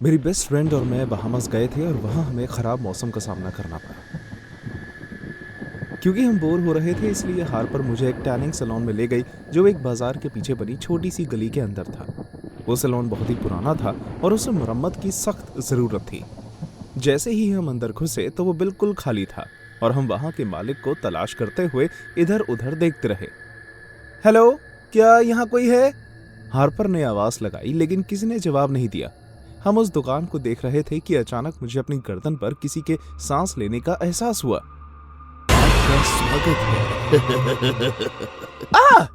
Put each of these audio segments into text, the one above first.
मेरी best friend और मैं बहामास गए थे और वहाँ हमें ख़राब मौसम का सामना करना पड़ा। क्योंकि हम बोर हो रहे थे इसलिए हार्पर मुझे एक टैनिंग सैलून में ले गई जो एक बाजार के पीछे बनी छोटी सी गली के अंदर था। वो सैलून बहुत ही पुराना था और उसे मरम्मत की सख्त ज़रूरत थी। जैसे ही हम अंदर घुसे तो वो बिल्कुल खाली था और हम वहाँ के मालिक को तलाश करते हुए इधर उधर देखते रहे। हेलो, क्या यहाँ कोई है? हार्पर ने आवाज़ लगाई लेकिन किसी ने जवाब नहीं दिया। हम उस दुकान को देख रहे थे कि अचानक मुझे अपनी गर्दन पर किसी के सांस लेने का एहसास हुआ। आपका स्वागत है। आ!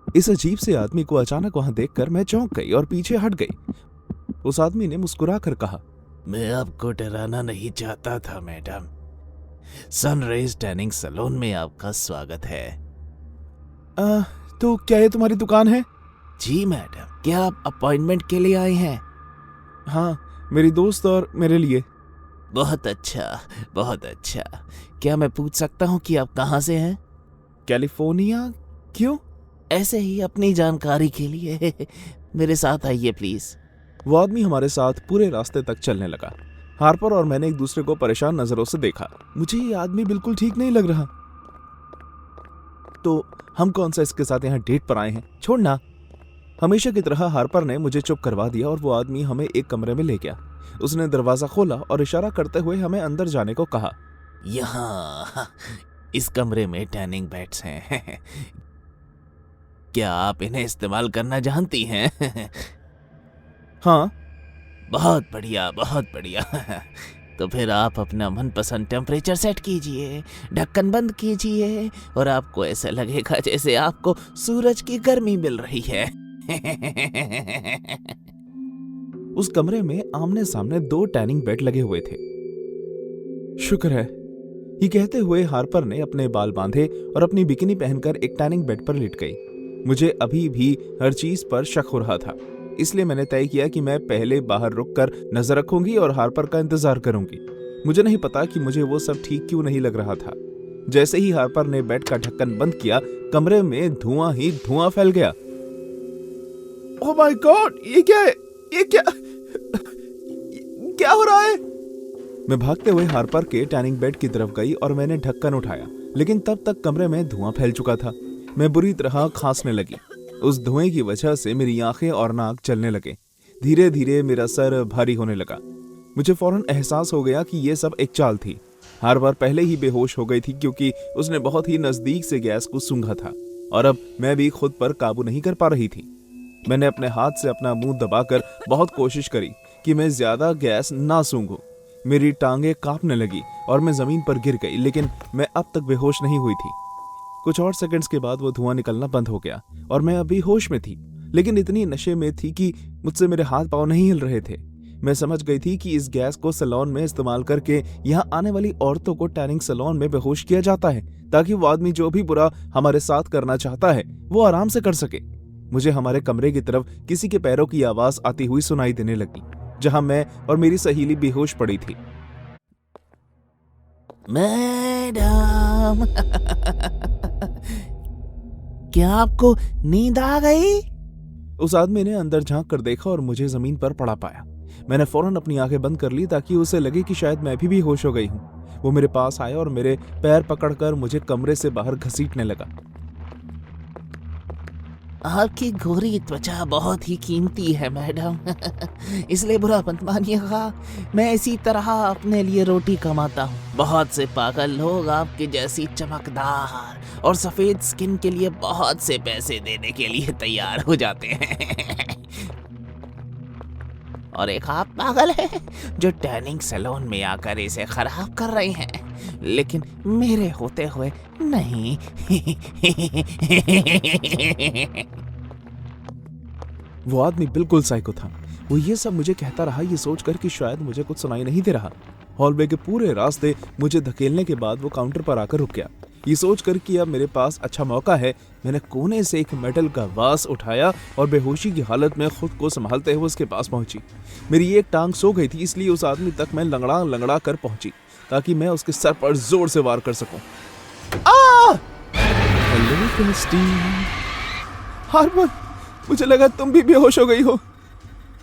इस अजीब से आदमी को अचानक वहां देखकर मैं चौंक गई और पीछे हट गई। उस आदमी ने मुस्कुराकर कहा, मैं आपको डराना नहीं चाहता था मैडम। सनराइज टैनिंग सैलून में आपका स्वागत है। तो क्या ये तुम्हारी दुकान है? जी मैडम, क्या आप अपॉइंटमेंट के लिए आए हैं? हाँ, मेरी दोस्त और मेरे लिए। बहुत अच्छा, बहुत अच्छा। क्या मैं पूछ सकता हूँ कि आप कहाँ से हैं? कैलिफोर्निया। क्यों? ऐसे ही अपनी जानकारी के लिए। मेरे साथ आइए प्लीज। वो आदमी हमारे साथ पूरे रास्ते तक चलने लगा। हार्पर और मैंने एक दूसरे को परेशान नजरों से देखा। मुझे ये आदमी बिल्कुल ठीक नहीं लग रहा। तो हम कौन सा इसके साथ यहाँ डेट पर आए हैं? छोड़ना। हमेशा की तरह हार्पर ने मुझे चुप करवा दिया और वो आदमी हमें एक कमरे में ले गया। उसने दरवाजा खोला और इशारा करते हुए हमें अंदर जाने को कहा। यहाँ इस कमरे में टैनिंग बेड्स हैं। क्या आप इन्हें इस्तेमाल करना जानती हैं? हाँ। बहुत बढ़िया, बहुत बढ़िया। तो फिर आप अपना मनपसंद टेम्परेचर सेट कीजिए, ढक्कन बंद कीजिए और आपको ऐसा लगेगा जैसे आपको सूरज की गर्मी मिल रही है। उस कमरे में आमने सामने 2 टैनिंग बेड लगे हुए थे। शुक्र है, ये कहते हुए हार्पर ने अपने बाल बांधे और अपनी बिकिनी पहनकर एक टैनिंग बेड पर लेट गई। मुझे अभी भी हर चीज पर शक हो रहा था, इसलिए मैंने तय किया कि मैं पहले बाहर रुककर नजर रखूंगी और हार्पर का इंतजार करूंगी। मुझे नहीं पता कि मुझे वो सब ठीक क्यों नहीं लग रहा था। जैसे ही हार्पर ने बेड का ढक्कन बंद किया, कमरे में धुआं ही धुआं फैल गया। ओह माय गॉड, ये क्या है? ये क्या हो रहा है? मैं भागते हुए हार्पर के टैनिंग बेड की तरफ गई और मैंने ढक्कन उठाया, लेकिन तब तक कमरे में धुआं फैल चुका था। मैं बुरी तरह खांसने लगी। उस धुएं की वजह से मेरी आंखें और नाक जलने लगे। धीरे धीरे मेरा सर भारी होने लगा। मुझे फौरन एहसास हो गया कि यह सब एक चाल थी। हार्पर पहले ही बेहोश हो गई थी क्योंकि उसने बहुत ही नजदीक से गैस को सूंघा था और अब मैं भी खुद पर काबू नहीं कर पा रही थी। मैंने अपने हाथ से अपना मुंह दबाकर बहुत कोशिश करी कि मैं ज्यादा गैस ना सूंघूं। मेरी टांगें कांपने लगी और मैं जमीन पर गिर गई, लेकिन मैं अब तक बेहोश नहीं हुई थी। कुछ और सेकंड्स के बाद वो धुआं निकलना बंद हो गया और मैं अभी होश में थी, लेकिन इतनी नशे में थी कि मुझसे मेरे हाथ पांव नहीं हिल रहे थे। मैं समझ गई थी कि इस गैस को सैलून में इस्तेमाल करके यहाँ आने वाली औरतों को टैनिंग सैलून में बेहोश किया जाता है, ताकि वो आदमी जो भी बुरा हमारे साथ करना चाहता है वो आराम से कर सके। मुझे हमारे कमरे की तरफ किसी के पैरों की आवाज आती हुई सुनाई देने लगी, जहां मैं और मेरी सहेली बेहोश पड़ी थी। मैडम, क्या आपको नींद आ गई? उस आदमी ने अंदर झांक कर देखा और मुझे जमीन पर पड़ा पाया। मैंने फौरन अपनी आंखें बंद कर ली ताकि उसे लगे कि शायद मैं भी बेहोश हो गई हूं। वो मेरे पास आया और मेरे पैर पकड़कर मुझे कमरे से बाहर घसीटने लगा। आपकी गोरी त्वचा बहुत ही कीमती है मैडम, इसलिए बुरा मत मानिएगा। मैं इसी तरह अपने लिए रोटी कमाता हूँ। बहुत से पागल लोग आपके जैसी चमकदार और सफेद स्किन के लिए बहुत से पैसे देने के लिए तैयार हो जाते हैं। और एक आप पागल है जो टैनिंग सैलून में आकर इसे खराब कर रहे हैं, लेकिन मेरे होते हुए नहीं। वो आदमी बिल्कुल साइको था। वो ये सब मुझे कहता रहा, ये सोचकर कि शायद मुझे कुछ सुनाई नहीं दे रहा। हॉलवे के पूरे रास्ते मुझे धकेलने के बाद वो काउंटर पर आकर रुक गया। ये सोचकर कि अब मेरे पास अच्छा मौका है, मैंने कोने से एक मेटल का वास उठाया और बेहोशी की हालत में खुद को संभालते हुए उसके पास पहुंची। मेरी एक टांग सो गई थी, इसलिए उस आदमी तक मैं लंगड़ा लंगड़ा कर पहुंची ताकि मैं उसके सर पर जोर से वार कर सकूं। हेलो फिलिस्टीन। हार्पर, मुझे लगा तुम भी बेहोश हो गई हो।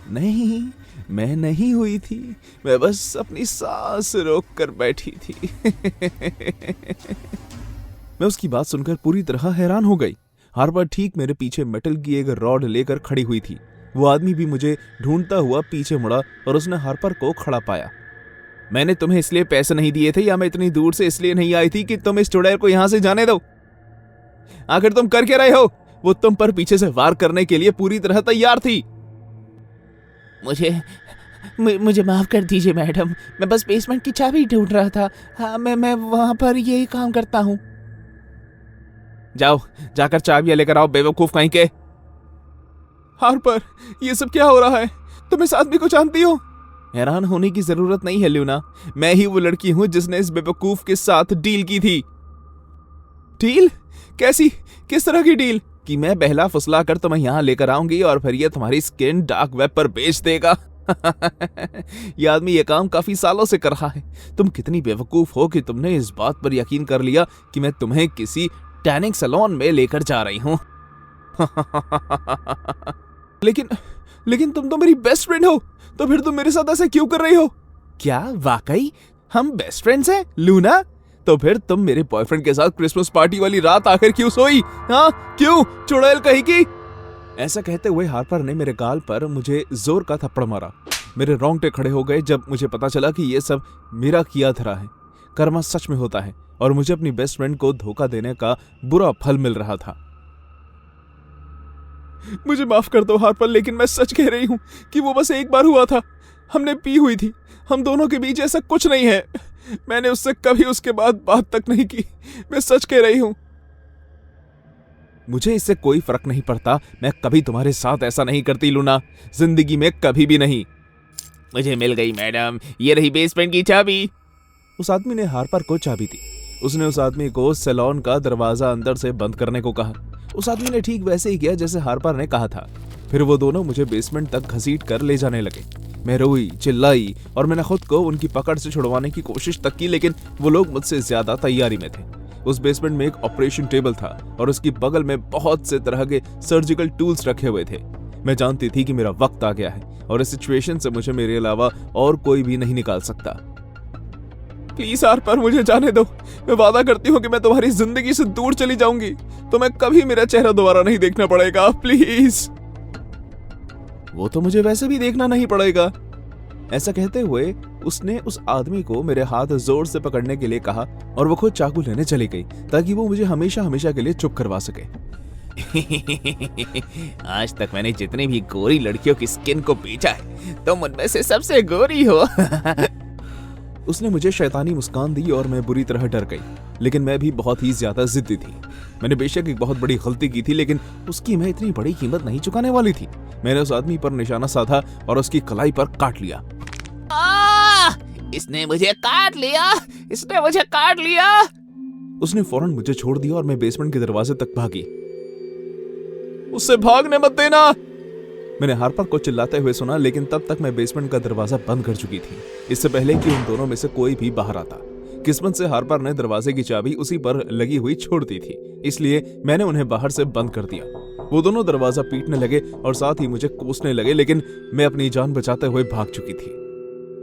नहीं, मैं नहीं हुई थी, मैं बस अपनी सांस रोक कर बैठी थी। मैं उसकी बात सुनकर पूरी तरह हैरान हो गई। हार्पर ठीक मेरे पीछे मेटल की एक रॉड लेकर खड़ी हुई थी। वो आदमी भी मुझे ढूंढता हुआ पीछे मुड़ा और उसने हार्पर को खड़ा पाया। मैंने तुम्हें इसलिए पैसे नहीं दिए थे या मैं इतनी दूर से इसलिए नहीं आई थी कि तुम इस चुड़ैल को यहां से जाने दो? आखिर तुम कर क्या रहे हो? वो तुम पर पीछे से वार करने के लिए पूरी तरह तैयार थी। मुझे माफ कर दीजिए मैडम, मैं बस बेसमेंट की चाबी ढूंढ रहा था। हाँ, मैं वहां पर यही काम करता हूँ। जाओ, जाकर चाबियां लेकर आओ, बेवकूफ कहीं के। हार्पर, ये सब क्या हो रहा है? तुम इस आदमी को जानती हो? हैरान होने की जरूरत नहीं है ल्यूना, मैं ही वो लड़की हूं जिसने इस बेवकूफ के साथ डील की थी। डील? कैसी? किस तरह की डील? कि मैं बहला फुसला कर तुम्हें यहां लेकर आऊंगी और फिर ये तुम्हारी स्किन डार्क वेब पर बेच देगा। ये आदमी ये काम काफी सालों से कर रहा है। तुम कितनी बेवकूफ हो कि तुमने इस बात पर यकीन कर लिया कि मैं तुम्हें किसी टैनिंग सैलून में लेकर जा रही हूं। लेकिन तुम तो मेरी बेस्ट फ्रेंड हो, तो फिर तुम मेरे साथ ऐसा क्यों कर रही हो? क्या वाकई हम बेस्ट फ्रेंड्स हैं लूना? तो फिर तुम मेरे बॉयफ्रेंड के साथ क्रिसमस पार्टी वाली रात आकर क्यों सोई? हाँ, क्यों? चुड़ैल कहीं की। ऐसा कहते हुए हार्पर ने मेरे गाल पर मुझे जोर का थप्पड़ मारा। मेरे रोंगटे खड़े हो गए जब मुझे पता चला कि यह सब मेरा किया धरा है। कर्मा सच में होता है और मुझे अपनी बेस्ट फ्रेंड को धोखा देने का बुरा फल मिल रहा था। मुझे माफ कर दो हार्पर, लेकिन मैं सच कह रही हूं कि वो बस एक बार हुआ था। हमने पी हुई थी, हम दोनों के बीच ऐसा कुछ नहीं है। मैंने उससे कभी उसके बाद बात तक नहीं की। मैं सच कह रही हूं। मुझे इससे कोई फर्क नहीं पड़ता, मैं कभी तुम्हारे साथ ऐसा नहीं करती लूना, जिंदगी में कभी भी नहीं। मुझे मिल गई मैडम, ये रही बेसमेंट की चाबी। उस आदमी ने हार्पर को चाबी दी। उसने उस आदमी को सैलून का दरवाजा अंदर से बंद करने को कहा। उस आदमी ने ठीक वैसे ही किया जैसे हार्पर ने कहा था। फिर वो दोनों मुझे बेसमेंट तक घसीट कर ले जाने लगे। मैं रोई, चिल्लाई और मैंने खुद को उनकी पकड़ से छुड़वाने की कोशिश तक की, लेकिन वो लोग मुझसे ज्यादा तैयारी में थे। उस बेसमेंट में एक ऑपरेशन टेबल था और उसकी बगल में बहुत से तरह के सर्जिकल टूल्स रखे हुए थे। मैं जानती थी कि मेरा वक्त आ गया है और इस सिचुएशन से मुझे मेरे अलावा और कोई भी नहीं निकाल सकता। प्लीज हार्पर, मुझे जाने दो। मैं वादा करती हूँ कि मैं तुम्हारी जिंदगी से दूर चली जाऊंगी, तो मैं कभी मेरा चेहरा दोबारा नहीं देखना पड़ेगा। प्लीज। वो तो मुझे वैसे भी देखना नहीं पड़ेगा। ऐसा कहते हुए उसने उस आदमी को मेरे हाथ जोर से पकड़ने के लिए कहा और वो खुद चाकू लेने चली गई ताकि वो मुझे हमेशा हमेशा के लिए चुप करवा सके। आज तक मैंने जितनी भी गोरी लड़कियों की स्किन को बेचा है, तुम उनमें से सबसे गोरी हो। उसने मुझे शैतानी मुस्कान दी और मैं बुरी तरह डर गई, लेकिन मैं भी बहुत ही ज्यादा जिद्दी थी। मैंने बेशक एक बहुत बड़ी गलती की थी, लेकिन उसकी मैं इतनी बड़ी कीमत नहीं चुकाने वाली थी। मैंने उस आदमी पर निशाना साधा और उसकी कलाई पर काट लिया। इसने मुझे काट लिया, इसने मुझे काट लिया। उसने फौरन मुझे छोड़ दिया और मैं बेसमेंट के दरवाजे तक भागी। उससे भागने मत देना, मैंने हार्पर को चिल्लाते हुए सुना, लेकिन तब तक मैं बेसमेंट का दरवाजा बंद कर चुकी थी, इससे पहले कि उन दोनों में से कोई भी बाहर आता। किस्मत से हार्पर ने दरवाजे की चाबी उसी पर लगी हुई छोड़ दी थी, इसलिए मैंने उन्हें बाहर से बंद कर दिया। वो दोनों दरवाजा पीटने लगे और साथ ही मुझे कोसने लगे, लेकिन मैं अपनी जान बचाते हुए भाग चुकी थी।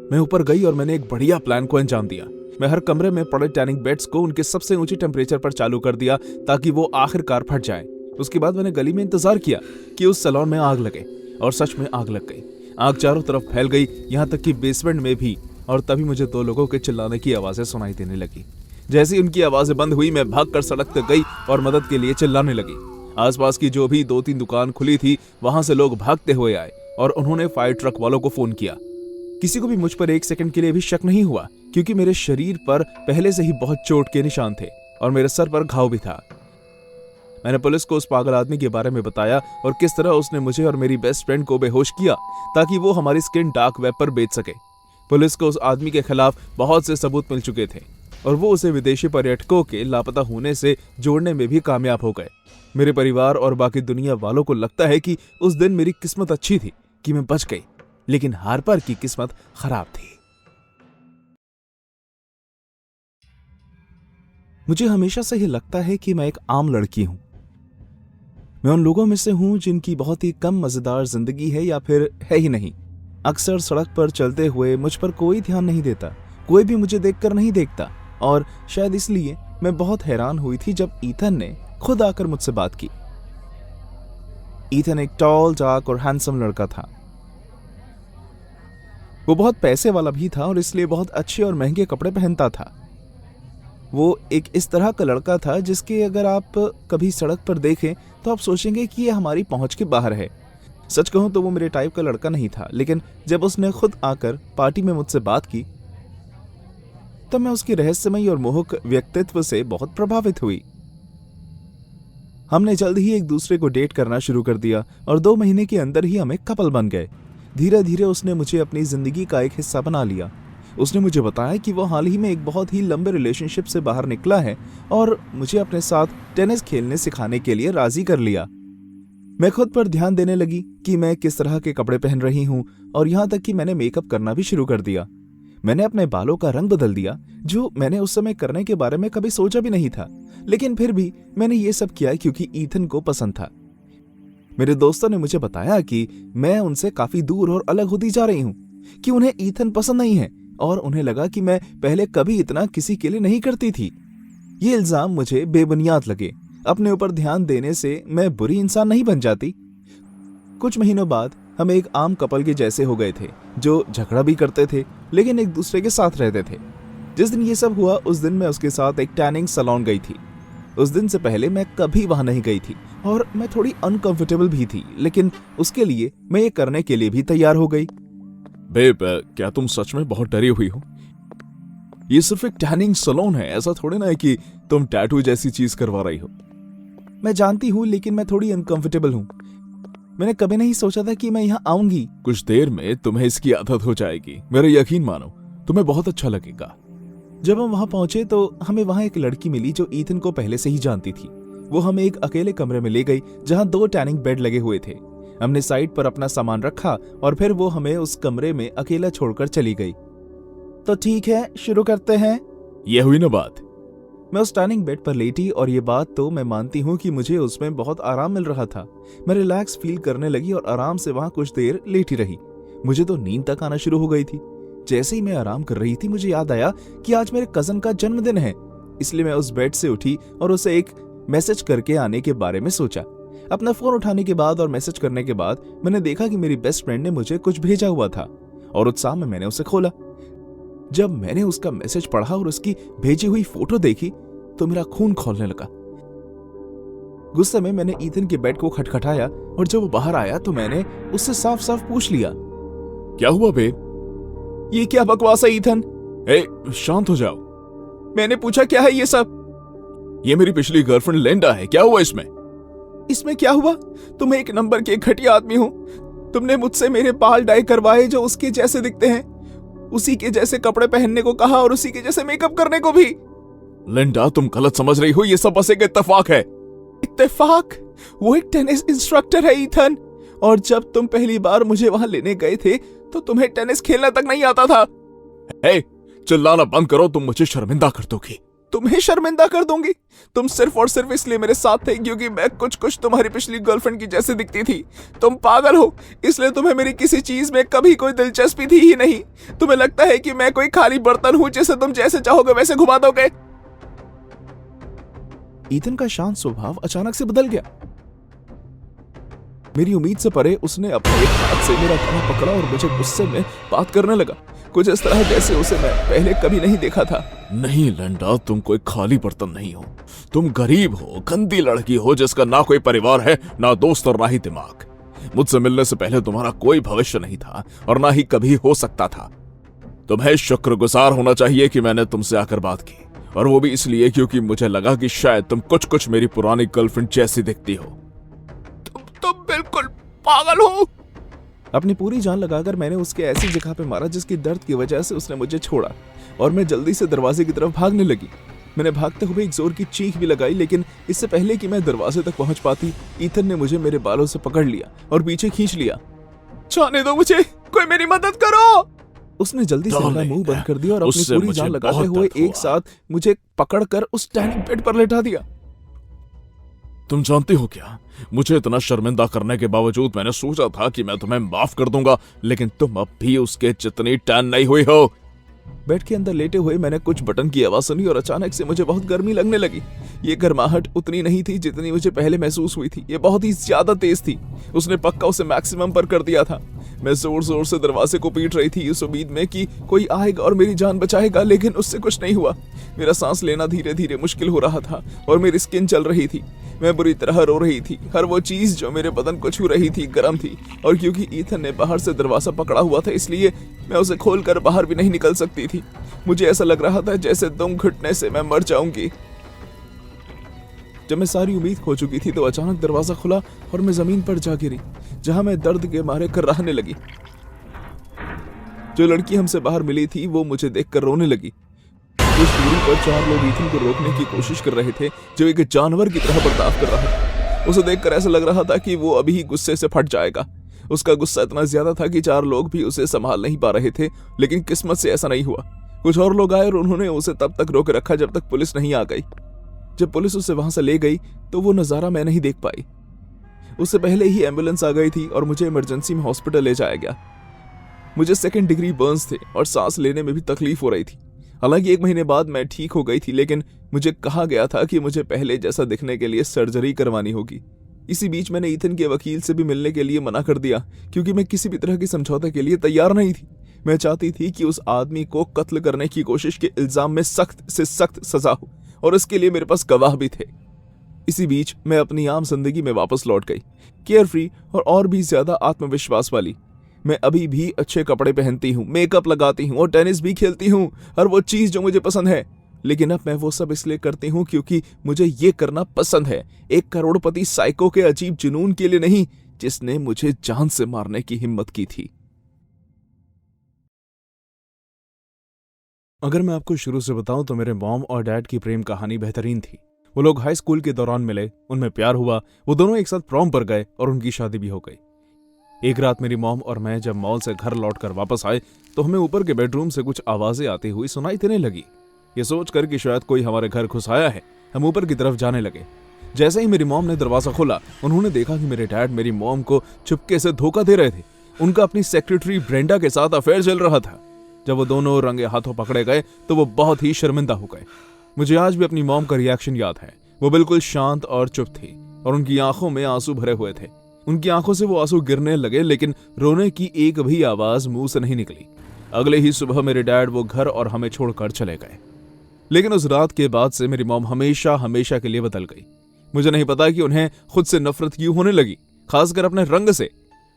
मैं ऊपर गई और मैंने एक बढ़िया प्लान को अंजाम दिया। मैं हर कमरे में पड़े टैनिंग बेड्स को उनके सबसे ऊंची टेम्परेचर पर चालू कर दिया ताकि वो आखिरकार फट जाए। उसके बाद मैंने गली में इंतजार किया कि उस सैलून में आग लगे, और सच में आग लग गई। आग चारों तरफ फैल गई, यहाँ तक कि बेसमेंट में भी। और तभी मुझे दो लोगों के चिल्लाने की आवाजें सुनाई देने लगी। जैसे ही उनकी आवाजें बंद हुई, मैं भागकर सड़क तक गई और मदद के लिए चिल्लाने लगी। आसपास की जो भी 2-3 दुकान खुली थी, वहां से लोग भागते हुए आए और उन्होंने फायर ट्रक वालों को फोन किया। किसी को भी मुझ पर 1 सेकंड के लिए भी शक नहीं हुआ, क्योंकि मेरे शरीर पर पहले से ही बहुत चोट के निशान थे और मेरे सर पर घाव भी था। मैंने पुलिस को उस पागल आदमी के बारे में बताया और किस तरह उसने मुझे और मेरी बेस्ट फ्रेंड को बेहोश किया ताकि वो हमारी स्किन डार्क वेब पर बेच सके। पुलिस को उस आदमी के खिलाफ बहुत से सबूत मिल चुके थे और वो उसे विदेशी पर्यटकों के लापता होने से जोड़ने में भी कामयाब हो गए। मेरे परिवार और बाकी दुनिया वालों को लगता है कि उस दिन मेरी किस्मत अच्छी थी कि मैं बच गई, लेकिन हार्पर की किस्मत खराब थी। मुझे हमेशा से ही लगता है कि मैं एक आम लड़की हूं। मैं उन लोगों में से हूं जिनकी बहुत ही कम मजेदार जिंदगी है या फिर है ही नहीं। अक्सर सड़क पर चलते हुए मुझ पर कोई ध्यान नहीं देता, कोई भी मुझे देखकर नहीं देखता, और शायद इसलिए मैं बहुत हैरान हुई थी जब ईथन ने खुद आकर मुझसे बात की। ईथन एक टॉल, डार्क और हैंडसम लड़का था। वो बहुत पैसे वाला भी था और इसलिए बहुत अच्छे और महंगे कपड़े पहनता था। वो एक इस तरह का लड़का था जिसके अगर आप कभी सड़क पर देखें तो आप सोचेंगे कि ये हमारी पहुंच के बाहर है। सच कहूं तो वो मेरे टाइप का लड़का नहीं था, लेकिन जब उसने खुद आकर पार्टी में मुझसे बात की तब मैं उसकी रहस्यमयी और मोहक व्यक्तित्व से बहुत प्रभावित हुई। हमने जल्द ही एक दूसरे को डेट करना शुरू कर दिया और 2 महीने के अंदर ही हम एक कपल बन गए। धीरे धीरे उसने मुझे अपनी जिंदगी का एक हिस्सा बना लिया। उसने मुझे बताया कि वो हाल ही में एक बहुत ही लंबे रिलेशनशिप से बाहर निकला है और मुझे अपने साथ टेनिस खेलने सिखाने के लिए राजी कर लिया। मैं खुद पर ध्यान देने लगी कि मैं किस तरह के कपड़े पहन रही हूं और यहां तक कि मैंने मेकअप करना भी शुरू कर दिया। मैंने अपने बालों का रंग बदल दिया, जो मैंने उस समय करने के बारे में कभी सोचा भी नहीं था, लेकिन फिर भी मैंने ये सब किया क्योंकि ईथन को पसंद था। मेरे दोस्तों ने मुझे बताया कि मैं उनसे काफी दूर और अलग होती जा रही हूं, कि उन्हें ईथन पसंद नहीं है और उन्हें लगा कि मैं पहले कभी इतना किसी के लिए नहीं करती थी। ये इल्जाम मुझे बेबुनियाद लगे। अपने ऊपर ध्यान देने से मैं बुरी इंसान नहीं बन जाती। कुछ महीनों बाद हम एक आम कपल के जैसे हो गए थे, जो झगड़ा भी करते थे लेकिन एक दूसरे के साथ रहते थे। जिस दिन ये सब हुआ उस दिन मैं उसके साथ एक टैनिंग सैलून गई थी। उस दिन से पहले मैं कभी वहां नहीं गई थी और मैं थोड़ी अनकंफर्टेबल भी थी, लेकिन उसके लिए मैं ये करने के लिए भी तैयार हो गई। बेब, क्या तुम सच में बहुत डरी हुई हो? ये सिर्फ एक टैनिंग सैलून है, ऐसा थोड़ी ना है कि तुम टैटू जैसी चीज करवा रही हो। मैं जानती हूँ, लेकिन मैं थोड़ी अनकंफर्टेबल हूँ। मैंने कभी नहीं सोचा था कि मैं यहाँ आऊंगी। कुछ देर में तुम्हें इसकी आदत हो जाएगी, मेरा यकीन मानो, तुम्हें बहुत अच्छा लगेगा। जब हम वहां पहुंचे तो हमें वहां एक लड़की मिली जो ईथन को पहले से ही जानती थी। वो हमें एक अकेले कमरे में ले गई जहां 2 टैनिंग बेड लगे हुए थे। हमने साइड पर अपना सामान रखा और फिर वो हमें उस कमरे में अकेला छोड़कर चली गई। तो ठीक है, शुरू करते हैं। ये हुई ना बात। मैं उस टैनिंग बेड पर लेटी और ये बात तो मैं मानती हूँ कि मुझे उसमें बहुत आराम मिल रहा था। मैं रिलैक्स फील करने लगी और आराम से वहां कुछ देर लेटी रही। मुझे तो नींद तक आना शुरू हो गई थी। जैसे ही मैं आराम कर रही थी मुझे याद आया कि आज मेरे कजन का जन्मदिन है, इसलिए मैं उस बेड से उठी और उसे एक मैसेज करके आने के बारे में सोचा। अपना फोन उठाने के बाद और मैसेज करने के बाद मैंने देखा कि मेरी बेस्ट फ्रेंड ने मुझे कुछ भेजा हुआ था और उत्साह में मैंने उसे खोला। जब मैंने उसका मैसेज पढ़ा और उसकी भेजी हुई फोटो देखी तो मेरा खून खौलने लगा। गुस्से में मैंने ईथन के बेड को खटखटाया और जब वो बाहर आया तो मैंने उससे साफ साफ पूछ लिया, क्या हुआ बेब? ये क्या बकवास है ईथन? शांत हो जाओ। मैंने पूछा क्या है ये सब? ये मेरी पिछली गर्लफ्रेंड लिंडा है, क्या हुआ इसमें? इसमें क्या हुआ? तुम एक नंबर के घटिया आदमी हो। तुमने मुझसे मेरे बाल डाई करवाए जो उसके जैसे दिखते हैं, उसी के जैसे कपड़े पहनने को कहा और उसी के जैसे मेकअप करने को भी। लिंडा, तुम गलत समझ रही हो, ये सब बस एक इत्तेफाक है। इत्तेफाक? वो एक टेनिस इंस्ट्रक्टर है ईथन, और जब तुम पहली बार मुझे वहां लेने गए थे तो तुम्हें टेनिस खेलना तक नहीं आता था। चिल्लाना बंद करो, तुम मुझे शर्मिंदा कर दोगी। तुम्हें शर्मिंदा कर दूंगी? तुम सिर्फ और सिर्फ इसलिए मेरे साथ थे क्योंकि मैं कुछ तुम्हारी पिछली गर्लफ्रेंड की जैसे दिखती थी। तुम पागल हो, इसलिए तुम्हें मेरी किसी चीज में कभी कोई दिलचस्पी थी ही नहीं। तुम्हें लगता है कि मैं कोई खाली बर्तन हूं जिसे तुम जैसे चाहोगे वैसे घुमा दोगे। ईथन का शांत स्वभाव अचानक से बदल गया। मेरी उम्मीद से परे उसने अपने एक हाथ से मेरा गला पकड़ा और मुझे गुस्से में बात करने लगा, कुछ इस तरह जैसे उसे मैं पहले कभी नहीं देखा था। नहीं लिंडा, तुम कोई खाली बर्तन नहीं हो। तुम गरीब हो, गंदी लड़की हो जिसका ना कोई परिवार है, ना दोस्त और ना ही दिमाग। मुझसे मिलने से पहले तुम्हारा कोई भविष्य नहीं था और ना ही कभी हो सकता था। तुम्हें शुक्रगुजार होना चाहिए कि मैंने तुमसे आकर बात की, और वो भी इसलिए क्योंकि मुझे लगा कि शायद तुम कुछ मेरी पुरानी गर्लफ्रेंड जैसी दिखती हो। तुम बिल्कुल पागल हो। अपनी पूरी जान लगाकर मैंने उसके ऐसी जगह पे मारा जिसकी दर्द की वजह से उसने मुझे छोड़ा और मैं जल्दी से दरवाजे की तरफ भागने लगी। मैंने भागते हुए एक जोर की चीख भी लगाई, लेकिन इससे पहले कि मैं दरवाजे तक पहुंच पाती ईथन ने मुझे मेरे बालों से पकड़ लिया और पीछे खींच लिया। जाने दो मुझे, कोई मेरी मदद करो। उसने जल्दी से मेरा मुंह बंद कर दिया और अपनी पूरी जान लगाते हुए एक साथ मुझे पकड़कर उस टैनिंग बेड पर लेटा दिया। तुम जानती हो क्या, मुझे इतना शर्मिंदा करने के बावजूद मैंने सोचा था कि मैं तुम्हें माफ कर दूंगा, लेकिन तुम अब भी उसके जितनी टैन नहीं हुई हो। बेड के अंदर लेटे हुए मैंने कुछ बटन की आवाज सुनी और अचानक से मुझे बहुत गर्मी लगने लगी। ये गर्माहट उतनी नहीं थी जितनी मुझे पहले महसूस हुई थी, ये बहुत ही ज्यादा तेज थी। उसने पक्का उसे मैक्सिमम पर कर दिया था। मैं जोर जोर से दरवाजे को पीट रही थी इस उम्मीद में कि कोई आएगा और मेरी जान बचाएगा, लेकिन उससे कुछ नहीं हुआ। मेरा सांस लेना धीरे धीरे मुश्किल हो रहा था और मेरी स्किन चल रही थी। मैं बुरी तरह रो रही थी। हर वो चीज जो मेरे बदन को छू रही थी गर्म थी, और क्योंकि ईथन ने बाहर से दरवाजा पकड़ा हुआ था इसलिए मैं उसे खोलकर बाहर भी नहीं निकल सकती थी। मुझे ऐसा लग रहा था जैसे दम घुटने से मैं मर जाऊंगी। जब मैं सारी उम्मीद खो चुकी थी तो अचानक दरवाजा खुला और मैं जमीन पर जा गिरी, जहां मैं दर्द के मारे कर्राहने लगी। जो लड़की हमसे बाहर मिली थी वो मुझे देखकर रोने लगी। कुछ दूरी पर 4 लोग ईथन को रोकने की कोशिश कर रहे थे, जो एक जानवर की तरह बर्ताव कर रहा था। उसे देखकर ऐसा लग रहा था कि वो अभी गुस्से से फट जाएगा। उसका गुस्सा इतना ज्यादा था कि 4 लोग भी उसे संभाल नहीं पा रहे थे, लेकिन किस्मत से ऐसा नहीं हुआ। कुछ और लोग आए और उन्होंने उसे तब तक रोक रखा जब तक पुलिस नहीं आ गई। जब पुलिस उसे वहां से ले गई तो वो नजारा मैं नहीं देख पाई। उससे पहले ही एम्बुलेंस आ गई थी और मुझे इमरजेंसी में हॉस्पिटल ले जाया गया। मुझे 2nd डिग्री बर्न्स थे और सांस लेने में भी तकलीफ हो रही थी। हालांकि 1 महीने बाद मैं ठीक हो गई थी, लेकिन मुझे कहा गया था कि मुझे पहले जैसा दिखने के लिए सर्जरी करवानी होगी। इसी बीच मैंने ईथन के वकील से भी मिलने के लिए मना कर दिया, क्योंकि मैं किसी भी तरह के समझौते के लिए तैयार नहीं थी। मैं चाहती थी कि उस आदमी को कत्ल करने की कोशिश के इल्जाम में सख्त से सख्त सजा हो, और इसके लिए मेरे पास गवाह भी थे। इसी बीच मैं अपनी आम जिंदगी में वापस लौट गई, केयर फ्री और भी ज्यादा आत्मविश्वास वाली। मैं अभी भी अच्छे कपड़े पहनती हूँ, मेकअप लगाती हूँ और टेनिस भी खेलती हूँ, हर वो चीज जो मुझे पसंद है। लेकिन अब मैं वो सब इसलिए करती हूँ क्योंकि मुझे ये करना पसंद है, एक करोड़पति साइको के अजीब जुनून के लिए नहीं, जिसने मुझे जान से मारने की हिम्मत की थी। अगर मैं आपको शुरू से बताऊं तो मेरे मॉम और डैड की प्रेम कहानी बेहतरीन थी। वो लोग हाई स्कूल के दौरान मिले, उनमें प्यार हुआ, वो दोनों एक साथ प्रॉम पर गए और उनकी शादी भी हो गई। एक रात मेरी मॉम और मैं जब मॉल से घर लौटकर वापस आए तो हमें ऊपर के बेडरूम से कुछ आवाजें आती हुई सुनाई देने लगी। ये सोचकर कि शायद कोई हमारे घर घुस आया है, हम ऊपर की तरफ जाने लगे। जैसे ही मेरी मॉम ने दरवाजा खोला, उन्होंने देखा कि मेरे डैड मेरी मॉम को चुपके से धोखा दे रहे थे। उनका अपनी सेक्रेटरी ब्रेंडा के साथ अफेयर चल रहा था। जब वो दोनों रंगे हाथों पकड़े गए तो वो बहुत ही शर्मिंदा हो गए। मुझे आज भी अपनी मॉम का रिएक्शन याद है। वो बिल्कुल शांत और चुप थी और उनकी आंखों में आंसू भरे हुए थे। उनकी आंखों से वो आंसू गिरने लगे, लेकिन रोने की एक भी आवाज मुंह से नहीं निकली। अगले ही सुबह मेरे डैड वो घर और हमें छोड़कर चले गए। लेकिन उस रात के बाद से मेरी मॉम हमेशा हमेशा के लिए बदल गई। मुझे नहीं पता कि उन्हें खुद से नफरत क्यों होने लगी, खासकर अपने रंग से।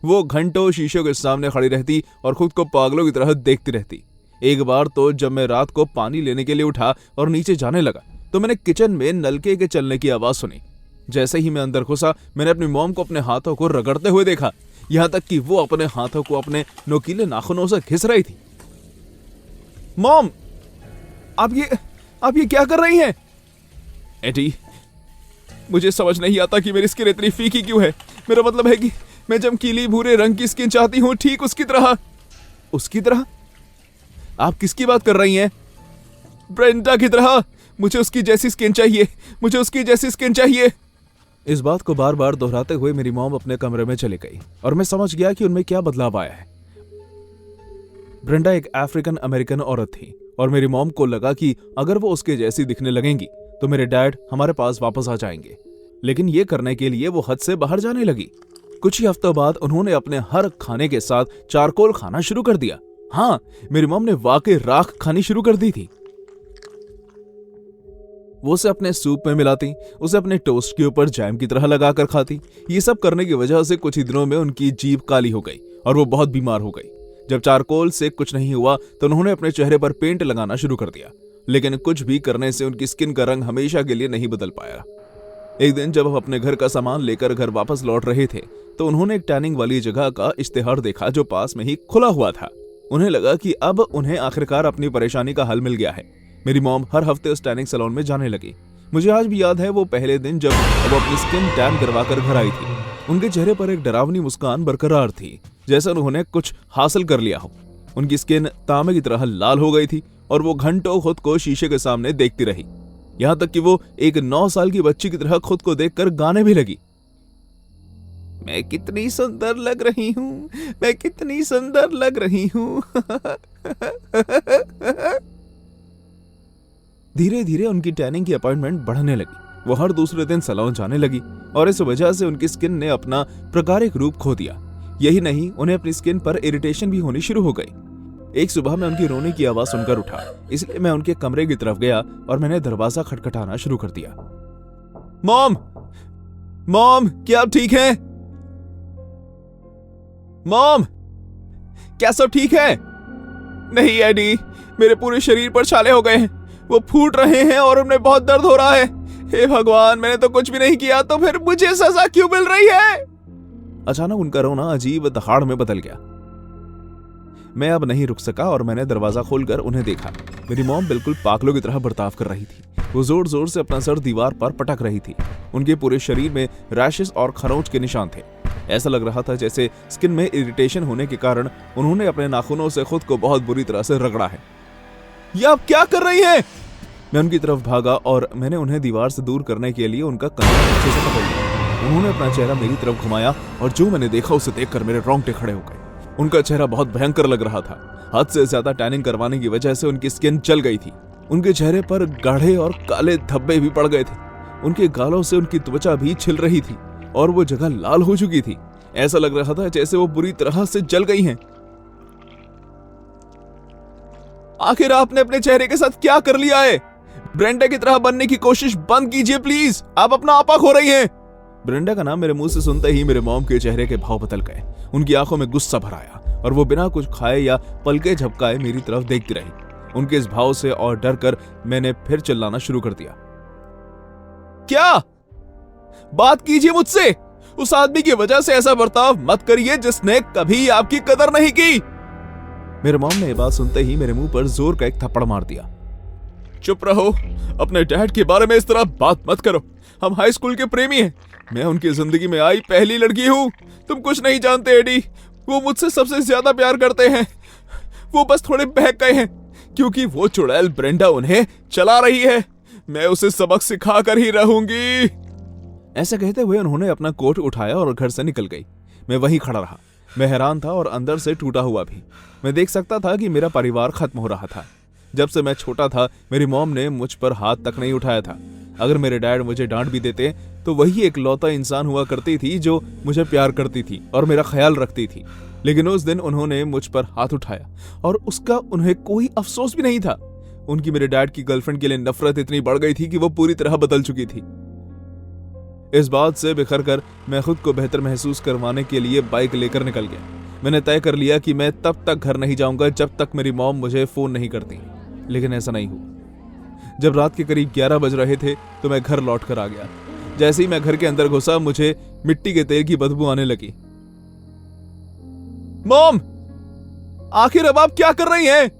वो घंटों शीशों के सामने खड़ी रहती और खुद को पागलों की तरह देखती रहती। एक बार तो जब मैं रात को पानी लेने के लिए उठा और नीचे जाने लगा तो मैंने किचन में नलके के चलने की आवाज सुनी। जैसे ही मैं अंदर घुसा, मैंने अपनी मॉम को अपने हाथों को रगड़ते हुए देखा, यहां तक कि वो अपने हाथों को अपने नोकीले नाखूनों से घिस रही थी। मॉम, आप ये क्या कर रही हैं? एटी, मुझे समझ नहीं आता कि मेरी स्किन इतनी फीकी क्यों है। मेरा मतलब है कि मैं चमकीली भूरे रंग की स्किन चाहती हूँ, ठीक उसकी तरह। उसकी तरह? आप किसकी बात कर रही हैं? ब्रेंडा की तरह। मुझे उसकी जैसी स्किन चाहिए, मुझे उसकी जैसी स्किन चाहिए। इस बात को बार बार दोहराते हुए मेरी मॉम अपने कमरे में चली गई और मैं समझ गया कि उनमें क्या बदलाव आया है। ब्रेंडा एक अफ्रीकन अमेरिकन औरत थी और मेरी मॉम को लगा कि अगर वो उसके जैसी दिखने लगेंगी तो मेरे डैड हमारे पास वापस आ जाएंगे। लेकिन ये करने के लिए वो हद से बाहर जाने लगी। कुछ ही हफ्तों बाद उन्होंने अपने हर खाने के साथ चारकोल खाना शुरू कर दिया। हाँ, मेरी मॉम ने वाकई राख खानी शुरू कर दी थी। वो उसे अपने सूप में मिलाती, उसे अपने टोस्ट के ऊपर जैम की तरह लगाकर खाती। ये सब करने की वजह से कुछ ही दिनों में उनकी जीभ काली हो गई और वो बहुत बीमार हो गई। जब चारकोल से कुछ नहीं हुआ तो उन्होंने अपने चेहरे पर पेंट लगाना शुरू कर दिया, लेकिन कुछ भी करने से उनकी स्किन का रंग हमेशा के लिए नहीं बदल पाया। एक दिन जब हम अपने घर का सामान लेकर घर वापस लौट रहे थे तो उन्होंने एक टैनिंग वाली जगह का इश्तेहार देखा जो पास में ही खुला हुआ था। उन्हें लगा कि अब उन्हें आखिरकार अपनी परेशानी का हल मिल गया है। मेरी मॉम हर हफ्ते उस टैनिंग सैलून में जाने लगी। मुझे आज भी याद है वो पहले दिन जब वो अपनी स्किन टैन करवाकर घर आई थी। उनके चेहरे पर एक डरावनी मुस्कान बरकरार थी, जैसे उन्होंने कुछ हासिल कर लिया हो। उनकी स्किन तांबे की तरह लाल हो गई थी और वो घंटों खुद को शीशे के सामने देखती रही। यहां तक कि वो एक 9 साल की बच्ची की तरह खुद को देखकर गाने भी लगी। मैं कितनी सुंदर लग रही हूं, मैं कितनी सुंदर लग रही हूं। धीरे धीरे उनकी टैनिंग की अपॉइंटमेंट बढ़ने लगी। वो हर दूसरे दिन सैलून जाने लगी और इस वजह से उनकी स्किन ने अपना प्रकारिक रूप खो दिया। यही नहीं, उन्हें अपनी स्किन पर इरिटेशन भी होनी शुरू हो गई। एक सुबह मैं उनकी रोने की आवाज सुनकर उठा, इसलिए मैं उनके कमरे की तरफ गया और मैंने दरवाजा खटखटाना शुरू कर दिया। मॉम, मॉम, क्या आप ठीक हैं? मॉम, क्या सब ठीक है? नहीं एडी, मेरे पूरे शरीर पर छाले हो गए हैं, वो फूट रहे हैं और उनमें बहुत दर्द हो रहा है। हे भगवान, मैंने तो कुछ भी नहीं किया, तो फिर मुझे सजा क्यों मिल रही है? अचानक उनका रोना अजीब दहाड़ में बदल गया। मैं अब नहीं रुक सका और मैंने दरवाजा खोलकर उन्हें देखा। मेरी मॉम बिल्कुल पागलों की तरह बर्ताव कर रही थी। वो जोर जोर से अपना सर दीवार पर पटक रही थी। उनके पूरे शरीर में रैशेस और खरोंच के निशान थे। ऐसा लग रहा था जैसे स्किन में इरिटेशन होने के कारण उन्होंने अपने नाखूनों से खुद को बहुत बुरी तरह से रगड़ा है। ये आप क्या कर रही हैं? मैं उनकी तरफ भागा और मैंने उन्हें दीवार से दूर करने के लिए उनका कंधा पीछे से पकड़ लिया। उन्होंने अपना चेहरा मेरी तरफ घुमाया और जो मैंने देखा उसे देखकर मेरे रोंगटे खड़े हो गए। उनका चेहरा बहुत भयंकर लग रहा था। हद से ज्यादा टैनिंग करवाने की वजह से उनकी स्किन जल गई थी। उनके चेहरे पर गाढ़े और काले धब्बे भी पड़ गए थे। उनके गालों से उनकी त्वचा भी छिल रही थी और वो जगह लाल हो चुकी थी। ऐसा लग रहा था जैसे वो बुरी तरह से जल गई हैं। आखिर आपने अपने चेहरे के साथ क्या कर लिया है? ब्रेंडा की तरह बनने की कोशिश बंद कीजिए प्लीज, आप अपना आपा खो रही हैं। ब्रेंडा का नाम मेरे मुंह से सुनते ही मेरे मॉम के चेहरे के भाव बदल गए। उनकी आंखों में गुस्सा भर आया और वो बिना कुछ खाए या पलके झपकाए मेरी तरफ देखती रही। उनके इस भाव से और डर कर मैंने फिर चिल्लाना शुरू कर दिया। क्या? बात कीजिए मुझसे। उस आदमी की वजह से ऐसा बर्ताव मत करिए जिसने कभी आपकी कदर नहीं की। मेरे मॉम ने ये बात सुनते ही मेरे मुंह पर जोर का एक थप्पड़ मार दिया। चुप रहो, अपने डैड के बारे में इस तरह बात मत करो। हम हाई स्कूल के प्रेमी हैं। मैं उनकी जिंदगी में आई पहली लड़की हूँ। तुम कुछ नहीं जानते एडी, वो मुझसे सबसे ज्यादा प्यार करते हैं। वो बस थोड़े बहक गए हैं क्योंकि वो चुड़ैल ब्रेंडा उन्हें चला रही है। मैं उसे सबक सिखा कर ही रहूंगी। ऐसा कहते हुए उन्होंने अपना कोट उठाया और घर से निकल गई। मैं वहीं खड़ा रहा। मैं हैरान था और अंदर से टूटा हुआ भी। मैं देख सकता था कि मेरा परिवार खत्म हो रहा था। जब से मैं छोटा था मेरी मॉम ने मुझ पर हाथ तक नहीं उठाया था। अगर मेरे डैड मुझे डांट भी देते तो वही एक लौता इंसान हुआ करती थी जो मुझे प्यार करती थी और मेरा ख्याल रखती थी। लेकिन उस दिन उन्होंने मुझ पर हाथ उठाया और उसका उन्हें कोई अफसोस भी नहीं था। उनकी मेरे डैड की गर्लफ्रेंड के लिए नफरत इतनी बढ़ गई थी कि वो पूरी तरह बदल चुकी थी। इस बात से बिखर कर मैं खुद को बेहतर महसूस करवाने के लिए बाइक लेकर निकल गया। मैंने तय कर लिया कि मैं तब तक घर नहीं जाऊंगा जब तक मेरी मॉम मुझे फोन नहीं करती। लेकिन ऐसा नहीं हुआ। जब रात के करीब 11 बज रहे थे तो मैं घर लौट कर आ गया। जैसे ही मैं घर के अंदर घुसा मुझे मिट्टी के तेल की बदबू आने लगी। मॉम, आखिर अब आप क्या कर रही हैं?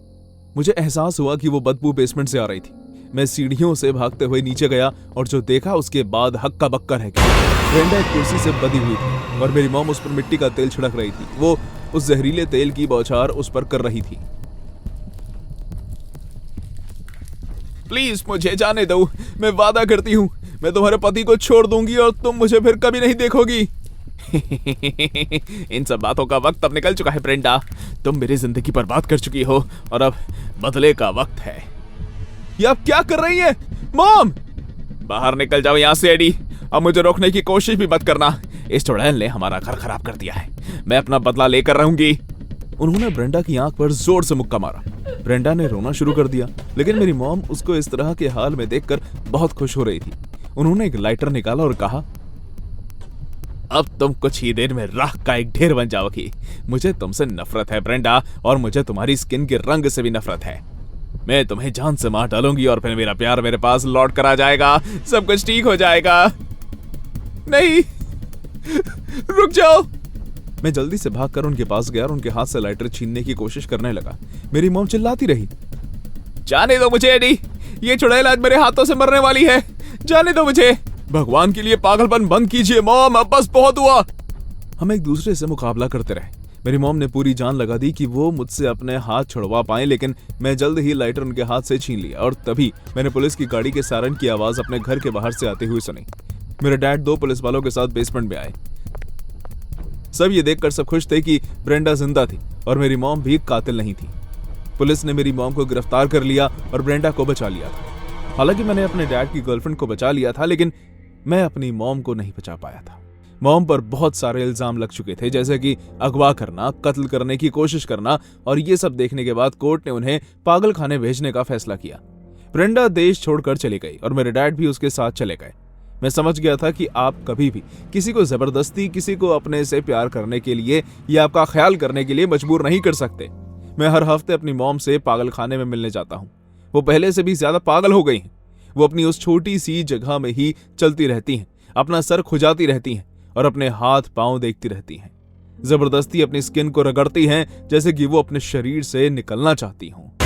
मुझे एहसास हुआ कि वो बदबू बेसमेंट से आ रही थी। मैं सीढ़ियों से भागते हुए नीचे गया और जो देखा उसके बाद हक्का बक्का रह गया। ब्रेंडा एक कुर्सी से बंधी हुई थी और मेरी मॉम उस पर मिट्टी का तेल छिड़क रही थी। वो उस जहरीले तेल की बौछार उस पर कर रही थी। प्लीज मुझे जाने दो, मैं वादा करती हूँ मैं तुम्हारे पति को छोड़ दूंगी और तुम मुझे फिर कभी नहीं देखोगी। इन सब बातों का वक्त अब निकल चुका है ब्रेंडा। तुम मेरी जिंदगी बर्बाद कर चुकी हो और अब बदले का वक्त है। ये आप क्या कर रही हैं? मॉम, बाहर निकल जाओ यहाँ से एडी। अब मुझे रोकने की कोशिश भी मत करना। इस चुड़ैल ने हमारा घर खराब कर दिया है। मैं अपना बदला लेकर रहूंगी। उन्होंने ब्रेंडा की आंख पर जोर से मुक्का मारा। ब्रेंडा ने रोना शुरू कर दिया, लेकिन मेरी मॉम उसको इस तरह के हाल में देखकर बहुत खुश हो रही थी। उन्होंने एक लाइटर निकाला और कहा, अब तुम कुछ ही देर में राख का एक ढेर बन जाओगी। मुझे तुमसे नफरत है ब्रेंडा, और मुझे तुम्हारी स्किन के रंग से भी नफरत है। मैं तुम्हें जान से मार डालूंगी और फिर मेरा प्यार मेरे पास लौट कर आ जाएगा। सब कुछ ठीक हो जाएगा। नहीं, रुक जाओ। मैं जल्दी से भागकर उनके पास गया और उनके हाथ से लाइटर छीनने की कोशिश करने लगा। मेरी मॉम चिल्लाती रही, जाने दो मुझे एडी, ये चुड़ैल आज मेरे हाथों से मरने वाली है। जाने दो मुझे। भगवान के लिए पागलपन बंद कीजिए मॉम, अब बस बहुत हुआ। हम एक दूसरे से मुकाबला करते रहे। मेरी मॉम ने पूरी जान लगा दी कि वो मुझसे अपने हाथ छुड़वा पाए, लेकिन मैं जल्द ही लाइटर उनके हाथ से छीन लिया और तभी मैंने पुलिस की गाड़ी के सायरन की आवाज अपने घर के बाहर से आते हुए सुनी। मेरे डैड 2 पुलिस वालों के साथ बेसमेंट में आए। सब ये देखकर सब खुश थे कि ब्रेंडा जिंदा थी और मेरी मॉम भी कातिल नहीं थी। पुलिस ने मेरी मॉम को गिरफ्तार कर लिया और ब्रेंडा को बचा लिया था। हालांकि मैंने अपने डैड की गर्लफ्रेंड को बचा लिया था, लेकिन मैं अपनी मॉम को नहीं बचा पाया था। मॉम पर बहुत सारे इल्जाम लग चुके थे, जैसे कि अगवा करना, कत्ल करने की कोशिश करना, और ये सब देखने के बाद कोर्ट ने उन्हें पागल खाने भेजने का फैसला किया। ब्रेंडा देश छोड़कर चली गई और मेरे डैड भी उसके साथ चले गए। मैं समझ गया था कि आप कभी भी किसी को जबरदस्ती किसी को अपने से प्यार करने के लिए या आपका ख्याल करने के लिए मजबूर नहीं कर सकते। मैं हर हफ्ते अपनी मॉम से पागल खाने में मिलने जाता हूँ। वो पहले से भी ज्यादा पागल हो गई हैं। वो अपनी उस छोटी सी जगह में ही चलती रहती हैं, अपना सर खुजाती रहती हैं और अपने हाथ पांव देखती रहती हैं। जबरदस्ती अपनी स्किन को रगड़ती हैं, जैसे कि वो अपने शरीर से निकलना चाहती हों।